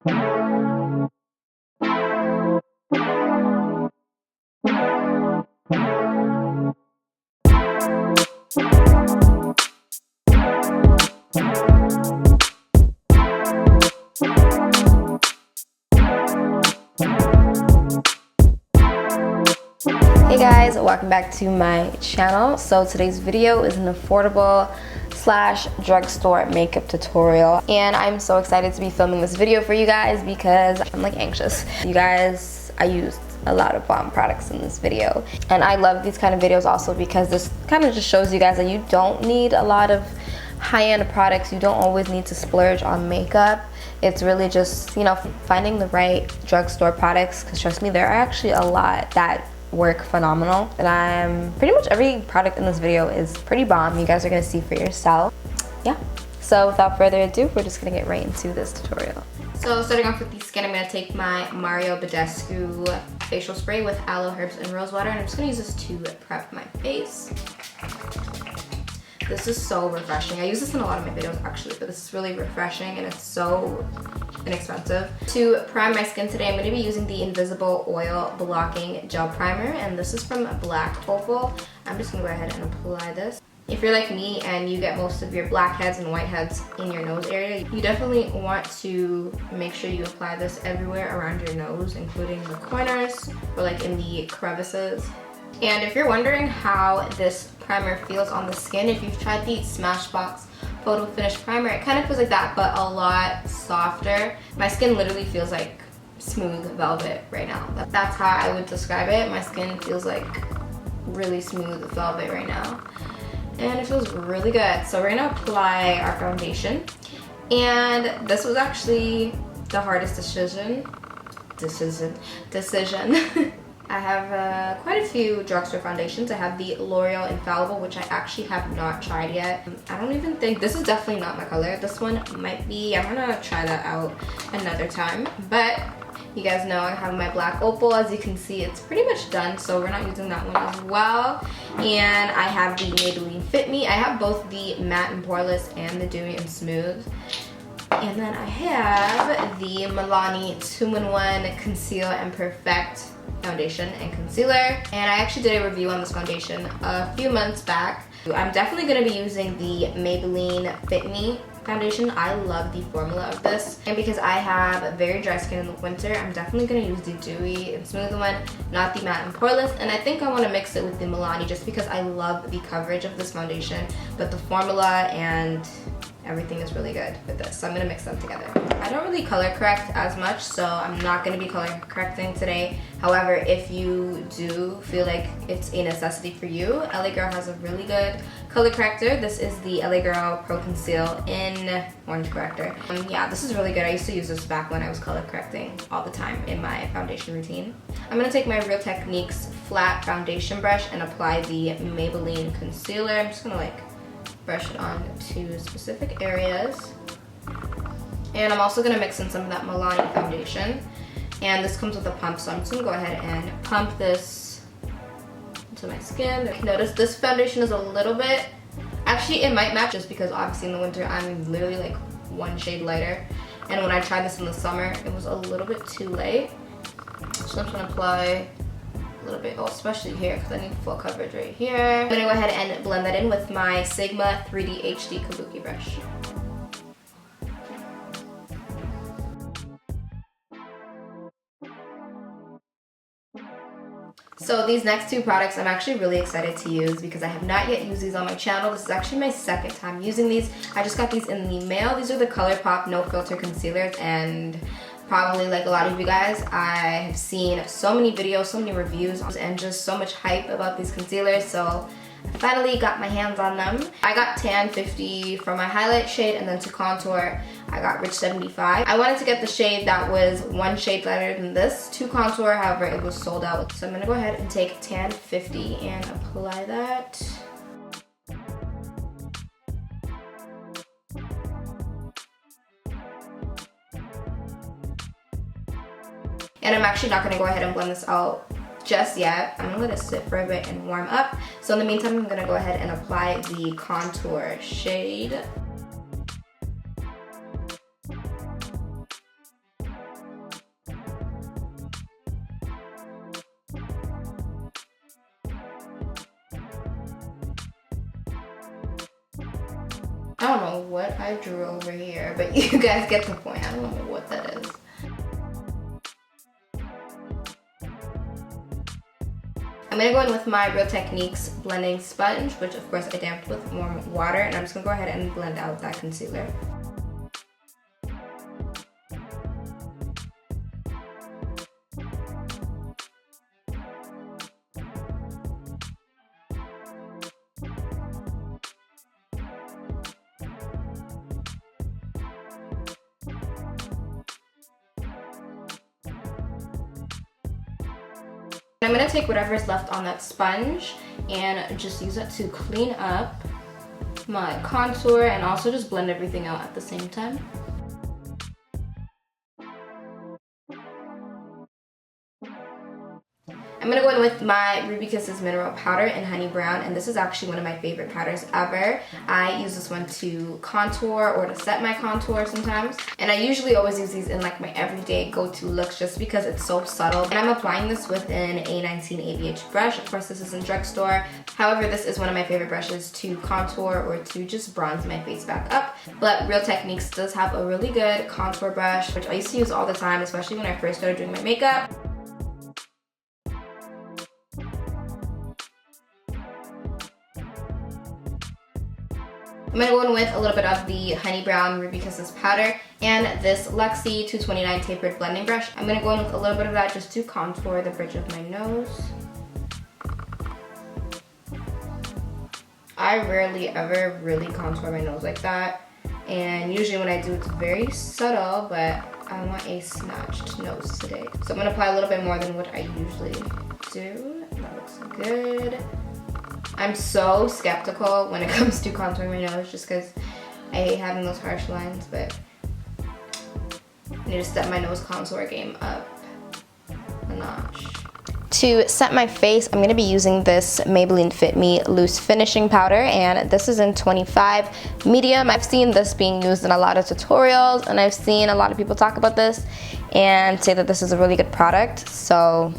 Hey guys, welcome back to my channel. So today's video is an affordable / drugstore makeup tutorial, and I'm so excited to be filming this video for you guys because I'm like anxious. You guys, I used a lot of bomb products in this video, and I love these kind of videos also because this kind of just shows you guys that you don't need a lot of high-end products. You don't always need to splurge on makeup. It's really just, you know, finding the right drugstore products, because trust me, there are actually a lot that work phenomenal, and pretty much every product in this video is pretty bomb. You guys are gonna see for yourself. Yeah, so without further ado, we're just gonna get right into this tutorial. So starting off with the skin, I'm gonna take my BADESCU facial spray with aloe, herbs, and rose water, and I'm just gonna use this to prep my face. This is so refreshing. I use this in a lot of my videos actually, but this is really refreshing and it's so inexpensive. To prime my skin today, I'm going to be using the Invisible Oil Blocking Gel Primer, and this is from Black OPAL. I'm just going to go ahead and apply this. If you're like me and you get most of your blackheads and whiteheads in your nose area, you definitely want to make sure you apply this everywhere around your nose, including the corners or like in the crevices. And if you're wondering how this primer feels on the skin, if you've tried the Smashbox Photo Finish Primer, it kind of feels like that, but a lot softer. My skin literally feels like smooth velvet right now. That's how I would describe it. My skin feels like really smooth velvet right now. And it feels really good. So we're gonna apply our foundation. And this was actually the hardest decision. I have quite a few drugstore foundations. I have the L'Oreal Infallible, which I actually have not tried yet. I don't even think, this is definitely not my color. This one might be. I'm gonna try that out another time. But you guys know I have my Black Opal. As you can see, it's pretty much done, so we're not using that one as well. And I have the Maybelline Fit Me. I have both the matte and poreless and the dewy and smooth. And then I have the Milani 2-in-1 Conceal and Perfect foundation and concealer, and I actually did a review on this foundation a few months back. I'm definitely going to be using the Maybelline Fit Me foundation. I love the formula of this, and because I have very dry skin in the winter, I'm definitely going to use the dewy and smooth one, not the matte and poreless. And I think I want to mix it with the Milani just because I love the coverage of this foundation, but the formula and everything is really good with this, so I'm gonna mix them together. I don't really color correct as much, so I'm not gonna be color correcting today. However, if you do feel like it's a necessity for you, LA Girl has a really good color corrector. This is the LA Girl Pro Conceal in Orange Corrector. Yeah, this is really good. I used to use this back when I was color correcting all the time in my foundation routine. I'm gonna take my Real Techniques flat foundation brush and apply the Maybelline concealer. I'm just gonna like brush it on to specific areas. And I'm also going to mix in some of that Milani foundation. And this comes with a pump, so I'm just going to go ahead and pump this into my skin. Notice this foundation is a little bit, actually it might match just because obviously in the winter I'm literally like one shade lighter. And when I tried this in the summer, it was a little bit too light. So I'm just going to apply a little bit, especially here because I need full coverage right here. I'm gonna go ahead and blend that in with my Sigma 3D HD Kabuki brush. So these next two products I'm actually really excited to use because I have not yet used these on my channel. This is actually my second time using these. I just got these in the mail. These are the ColourPop No Filter Concealers, and probably like a lot of you guys, I have seen so many videos, so many reviews, and just so much hype about these concealers, so I finally got my hands on them. I got Tan 50 for my highlight shade, and then to contour, I got Rich 75. I wanted to get the shade that was one shade lighter than this. To contour, however, it was sold out. So I'm gonna go ahead and take Tan 50 and apply that. And I'm actually not going to go ahead and blend this out just yet. I'm going to let it sit for a bit and warm up. So in the meantime, I'm going to go ahead and apply the contour shade. know what I drew over here, but you guys get the point. I don't know what that is. I'm gonna go in with my Real Techniques blending sponge, which of course I damped with warm water, and I'm just gonna go ahead and blend out that concealer. I'm gonna take whatever is left on that sponge and just use it to clean up my contour and also just blend everything out at the same time. I'm gonna go in with my Ruby Kisses Mineral Powder in Honey Brown, and this is actually one of my favorite powders ever. I use this one to contour or to set my contour sometimes. And I usually always use these in like my everyday go-to looks just because it's so subtle. And I'm applying this with an A19 ABH brush. Of course, this is in drugstore. However, this is one of my favorite brushes to contour or to just bronze my face back up. But Real Techniques does have a really good contour brush, which I used to use all the time, especially when I first started doing my makeup. I'm gonna go in with a little bit of the Honey Brown Ruby Kisses powder and this Luxie 229 tapered blending brush. I'm gonna go in with a little bit of that just to contour the bridge of my nose. I rarely ever really contour my nose like that, and usually when I do it's very subtle, but I want a snatched nose today. So I'm gonna apply a little bit more than what I usually do. That looks good. I'm so skeptical when it comes to contouring my nose just because I hate having those harsh lines, but I need to step my nose contour game up a notch. To set my face, I'm going to be using this Maybelline Fit Me Loose Finishing Powder, and this is in 25 medium. I've seen this being used in a lot of tutorials, and I've seen a lot of people talk about this and say that this is a really good product. So,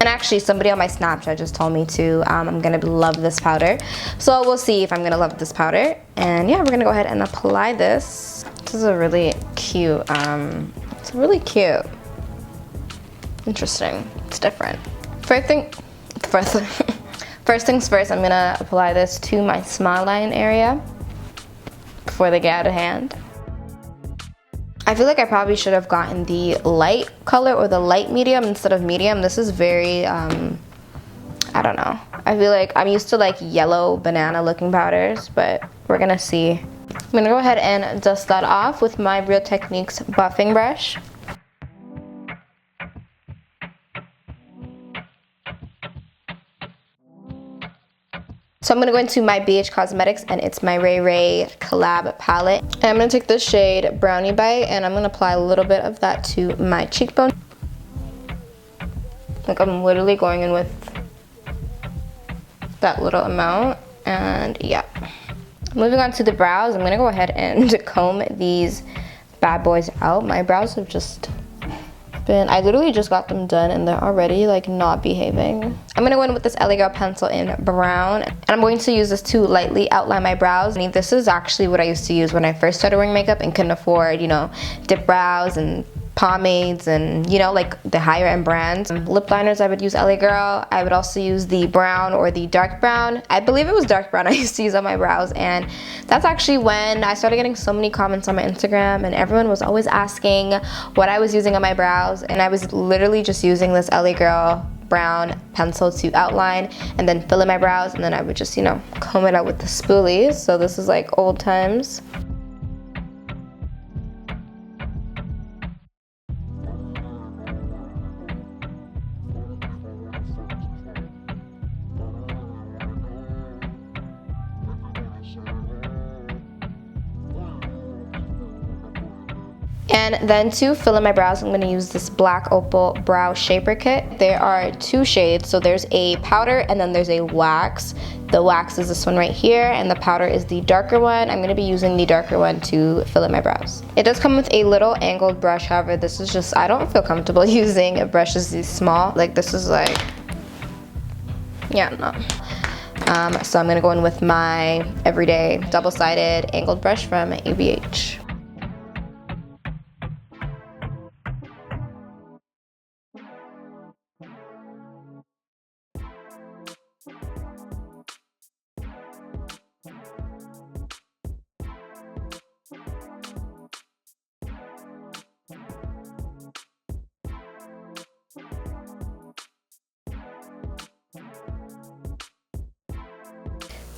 and actually somebody on my Snapchat just told me to, I'm gonna love this powder. So we'll see if I'm gonna love this powder. And yeah, we're gonna go ahead and apply this. This is a really cute, it's really cute. Interesting, it's different. First things first, I'm gonna apply this to my smile line area before they get out of hand. I feel like I probably should have gotten the light color or the light medium instead of medium. This is very, I don't know. I feel like I'm used to like yellow banana looking powders, but we're gonna see. I'm gonna go ahead and dust that off with my Real Techniques buffing brush. So I'm going to go into my bhcosmetics and itsmyrayeraye collab palette. And I'm going to take this shade Brownie Bite and I'm going to apply a little bit of that to my cheekbone. Like I'm literally going in with that little amount, and yeah. Moving on to the brows, I'm going to go ahead and comb these bad boys out. My brows have just been, I literally just got them done and they're already like not behaving. I'm gonna go in with this LA Girl pencil in brown, and I'm going to use this to lightly outline my brows. I mean, this is actually what I used to use when I first started wearing makeup and couldn't afford, you know, dip brows and pomades and, you know, like the higher end brands. Lip liners, I would use LA Girl. I would also use the brown or the dark brown. I believe it was dark brown I used to use on my brows, and that's actually when I started getting so many comments on my Instagram and everyone was always asking what I was using on my brows, and I was literally just using this LA Girl brown pencil to outline and then fill in my brows, and then I would just, you know, comb it out with the spoolies. So this is like old times. And then to fill in my brows, I'm going to use this black opal brow shaper kit. There are two shades, so there's a powder and then there's a wax. The wax is this one right here, and the powder is the darker one. I'm going to be using the darker one to fill in my brows. It does come with a little angled brush, however, this is just, I don't feel comfortable using a brush this small. Like this is like, yeah, no. So I'm gonna go in with my everyday double-sided angled brush from ABH.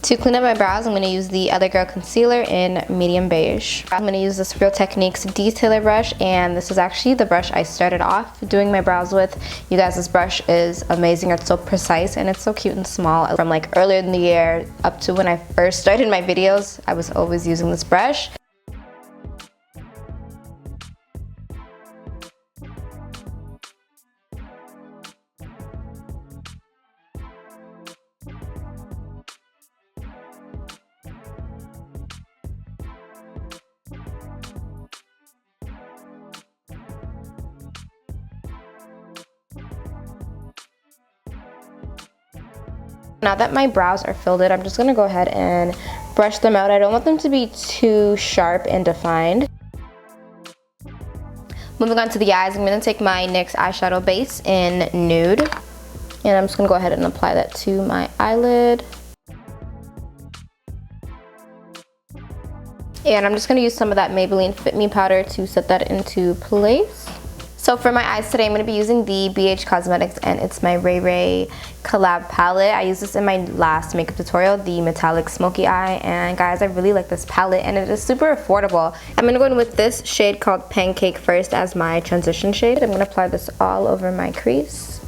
To clean up my brows, I'm going to use the Other Girl Concealer in medium beige. I'm going to use this Real Techniques detailer brush, and this is actually the brush I started off doing my brows with. You guys, this brush is amazing. It's so precise and it's so cute and small. From like earlier in the year up to when I first started my videos, I was always using this brush. Now that my brows are filled in, I'm just going to go ahead and brush them out. I don't want them to be too sharp and defined. Moving on to the eyes, I'm going to take my NYX eyeshadow base in Nude. And I'm just going to go ahead and apply that to my eyelid. And I'm just going to use some of that Maybelline Fit Me powder to set that into place. So for my eyes today, I'm going to be using the bhcosmetics and It's My Ray Ray collab palette. I used this in my last makeup tutorial, the metallic smoky eye, and guys, I really like this palette and it is super affordable. I'm going to go in with this shade called Pancake first as my transition shade. I'm going to apply this all over my crease.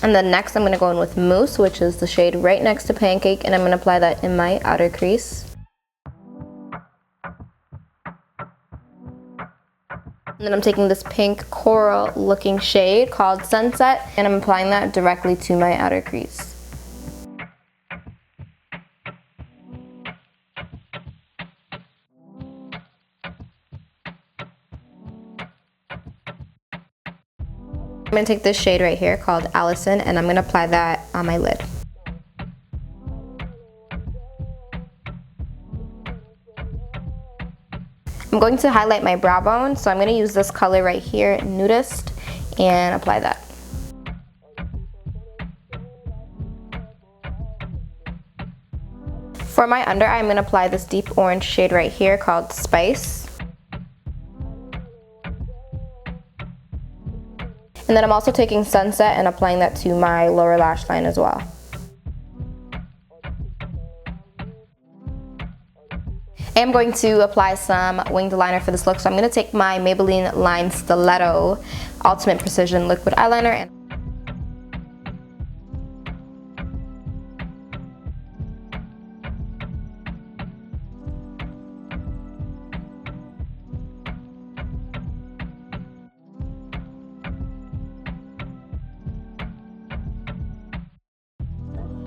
And then next I'm going to go in with Mousse, which is the shade right next to Pancake, and I'm going to apply that in my outer crease. And then I'm taking this pink coral looking shade called Sunset, and I'm applying that directly to my outer crease. I'm going to take this shade right here called Allison, and I'm going to apply that on my lid. I'm going to highlight my brow bone, so I'm going to use this color right here, Nudist, and apply that. For my under eye, I'm going to apply this deep orange shade right here called Spice. And then I'm also taking Sunset and applying that to my lower lash line as well. I am going to apply some winged liner for this look, so I'm going to take my Maybelline Line Stiletto Ultimate Precision Liquid Eyeliner and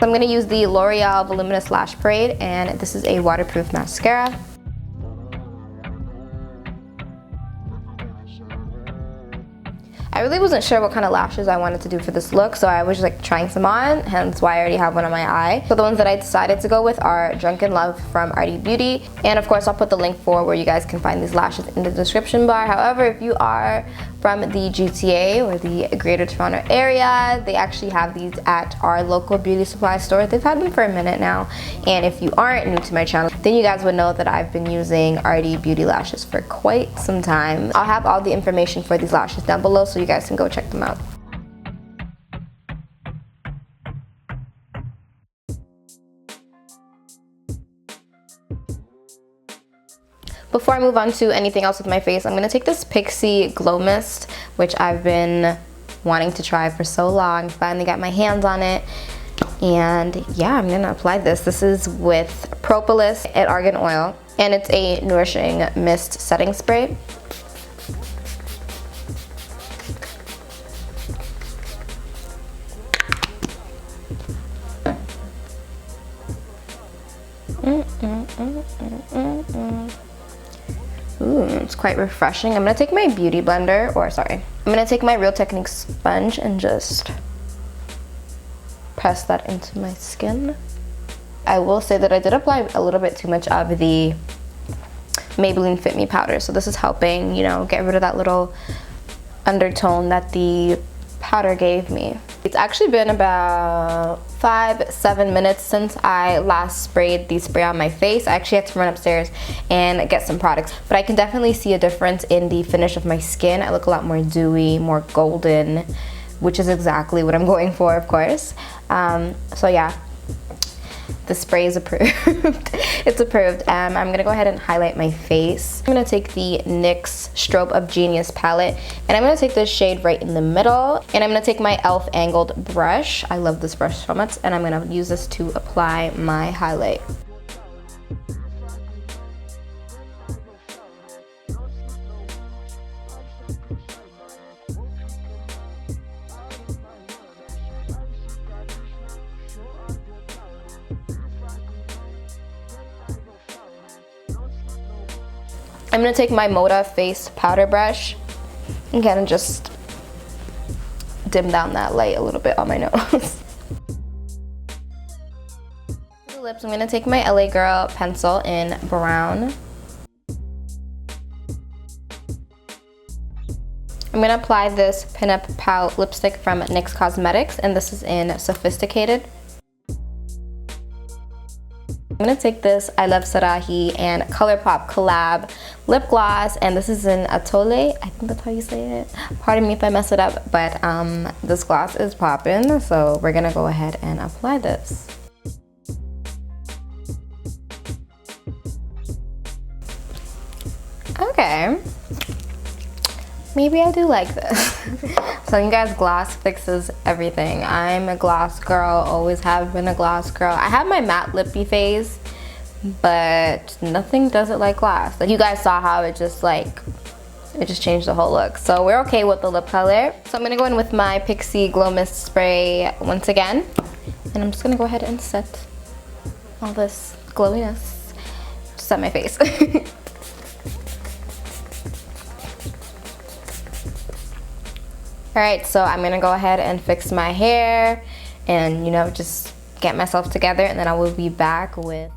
I'm going to use the L'Oreal Voluminous Lash Parade, and this is a waterproof mascara. I really wasn't sure what kind of lashes I wanted to do for this look, so I was like trying some on, hence why I already have one on my eye. So the ones that I decided to go with are Drunken Love from rdbeauty, and of course I'll put the link for where you guys can find these lashes in the description bar. However, if you are from the GTA or the Greater Toronto area, they actually have these at our local beauty supply store. They've had them for a minute now, and if you aren't new to my channel, then you guys would know that I've been using rdbeauty lashes for quite some time. I'll have all the information for these lashes down below, so you guys can go check them out. Before I move on to anything else with my face, I'm going to take this Pixi Glow Mist, which I've been wanting to try for so long. Finally got my hands on it. And yeah, I'm going to apply this. This is with Propolis and Argan Oil, and it's a nourishing mist setting spray. Ooh, it's quite refreshing. I'm gonna take my beauty blender, or sorry, I'm gonna take my Real Techniques sponge and just press that into my skin. I will say that I did apply a little bit too much of the Maybelline Fit Me powder, so this is helping, you know, get rid of that little undertone that the powder gave me. It's actually been about 5-7 minutes since I last sprayed the spray on my face. I actually had to run upstairs and get some products, but I can definitely see a difference in the finish of my skin. I look a lot more dewy, more golden, which is exactly what I'm going for, of course. So yeah, the spray is approved. It's approved. I'm gonna go ahead and highlight my face. I'm gonna take the NYX Strobe of Genius palette, and I'm gonna take this shade right in the middle, and I'm gonna take my e.l.f. angled brush. I love this brush so much, and I'm gonna use this to apply my highlight. I'm gonna take my Moda face powder brush and kind of just dim down that light a little bit on my nose. For the lips, I'm gonna take my LA Girl pencil in brown. I'm gonna apply this Pinup Pout lipstick from NYX Cosmetics, and this is in Sophisticated. I'm gonna take this I Love Sarahi and ColourPop collab lip gloss, and this is in Atole. I think that's how you say it. Pardon me if I mess it up, but this gloss is popping, so we're gonna go ahead and apply this. Okay. Maybe I do like this. So you guys, gloss fixes everything. I'm a gloss girl, always have been a gloss girl. I have my matte lippy phase, but nothing does it like gloss. Like you guys saw how it just changed the whole look. So we're okay with the lip color. So I'm gonna go in with my Pixi Glow Mist Spray once again. And I'm just gonna go ahead and set all this glowiness just on my face. Alright, so I'm gonna go ahead and fix my hair and, you know, just get myself together, and then I will be back with